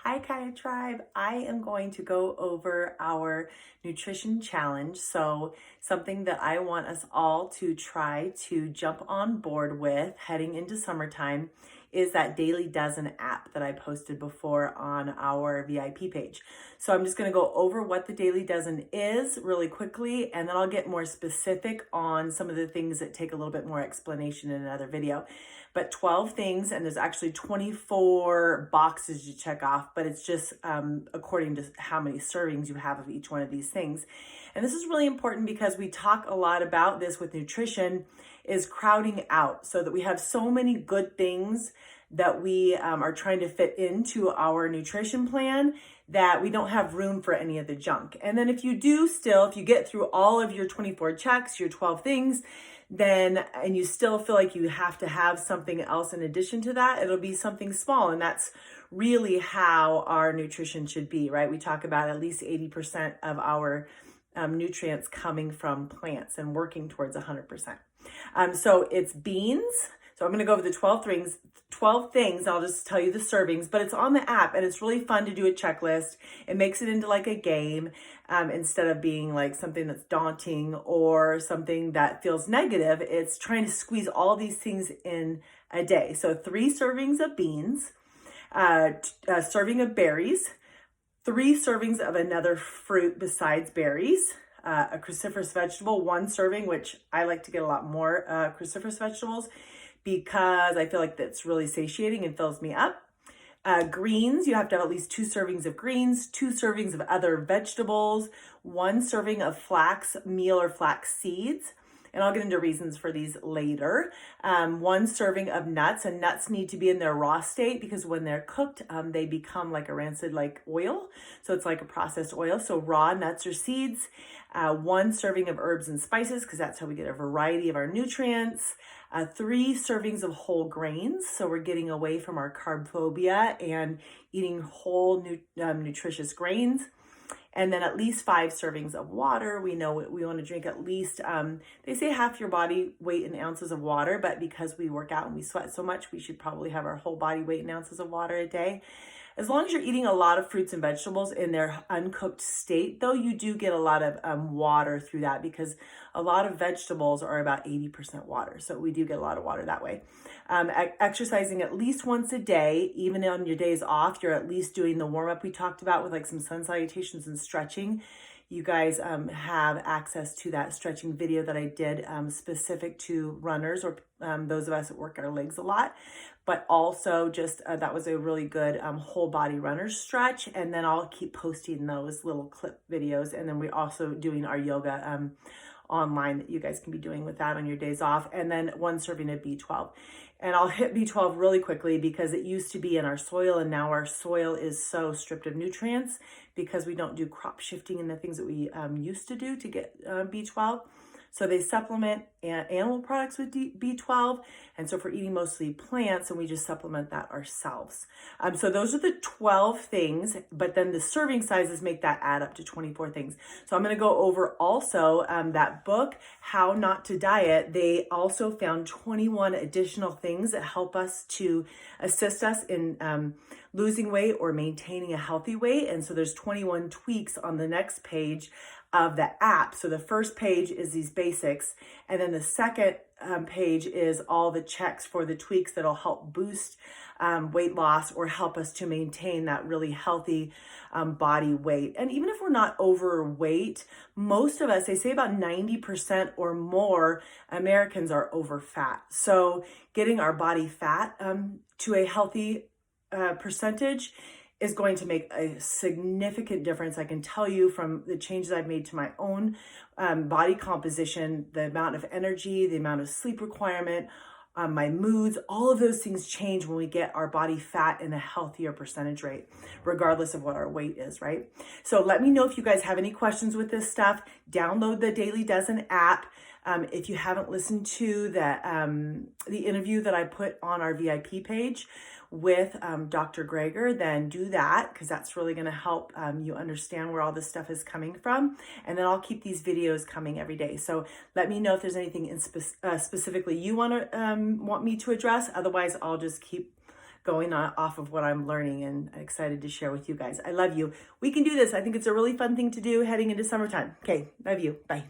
Hi, Kaya Tribe. I am going to go over our nutrition challenge. So, something that I want us all to try to jump on board with heading into summertime is that Daily Dozen app that I posted before on our VIP page. So, I'm just going to go over what the Daily Dozen is really quickly, and then I'll get more specific on some of the things that take a little bit more explanation in another video. But 12 things, and there's actually 24 boxes you check off, but it's just according to how many servings you have of each one of these things. And this is really important because we talk a lot about this with nutrition, is crowding out, so that we have so many good things that we are trying to fit into our nutrition plan that we don't have room for any of the junk. And then if you get through all of your 24 checks, your 12 things, and you still feel like you have to have something else in addition to that, it'll be something small. And that's really how our nutrition should be, right? We talk about at least 80% of our nutrients coming from plants and working towards 100%. So it's beans. So I'm going to go over the 12 things. I'll just tell you the servings, but it's on the app and it's really fun to do a checklist. It makes it into like a game instead of being like something that's daunting or something that feels negative. It's trying to squeeze all these things in a day. So 3 servings of beans, a serving of berries, 3 servings of another fruit besides berries, a cruciferous vegetable, 1 serving, which I like to get a lot more cruciferous vegetables, because I feel like that's really satiating and fills me up. Greens, you have to have at least 2 servings of greens, 2 servings of other vegetables, 1 serving of flax meal or flax seeds. And I'll get into reasons for these later. 1 serving of nuts, and nuts need to be in their raw state because when they're cooked, they become like a rancid like oil. So it's like a processed oil. So raw nuts or seeds. 1 serving of herbs and spices, because that's how we get a variety of our nutrients. 3 servings of whole grains. So we're getting away from our carb phobia and eating whole nutritious grains. And then at least 5 servings of water. We know we want to drink at least, they say half your body weight in ounces of water, but because we work out and we sweat so much, we should probably have our whole body weight in ounces of water a day. As long as you're eating a lot of fruits and vegetables in their uncooked state, though, you do get a lot of water through that, because a lot of vegetables are about 80% water. So we do get a lot of water that way. Exercising at least once a day, even on your days off, you're at least doing the warm-up we talked about with like some sun salutations and stretching. You guys have access to that stretching video that I did specific to runners or those of us that work our legs a lot. But also just that was a really good whole body runner stretch. And then I'll keep posting those little clip videos. And then we're also doing our yoga online that you guys can be doing with that on your days off. And then 1 serving of B12. And I'll hit B12 really quickly because it used to be in our soil, and now our soil is so stripped of nutrients because we don't do crop shifting and the things that we used to do to get B12. So they supplement animal products with B12. And so if we're eating mostly plants, and we just supplement that ourselves. So those are the 12 things, but then the serving sizes make that add up to 24 things. So I'm going to go over also that book, How Not to Diet. They also found 21 additional things that help us to assist us in losing weight or maintaining a healthy weight. And so there's 21 tweaks on the next page of the app. So the first page is these basics, and then the second page is all the checks for the tweaks that'll help boost weight loss or help us to maintain that really healthy body weight. And even if we're not overweight, most of us, they say about 90% or more Americans are over fat. So getting our body fat to a healthy percentage is going to make a significant difference. I can tell you from the changes I've made to my own body composition, the amount of energy, the amount of sleep requirement, my moods, all of those things change when we get our body fat in a healthier percentage rate, regardless of what our weight is, right? So let me know if you guys have any questions with this stuff. Download the Daily Dozen app. If you haven't listened to the interview that I put on our VIP page with Dr. Greger, then do that, because that's really going to help you understand where all this stuff is coming from. And then I'll keep these videos coming every day. So let me know if there's anything in specifically you want me to address. Otherwise, I'll just keep going off of what I'm learning and excited to share with you guys. I love you. We can do this. I think it's a really fun thing to do heading into summertime. Okay, love you. Bye.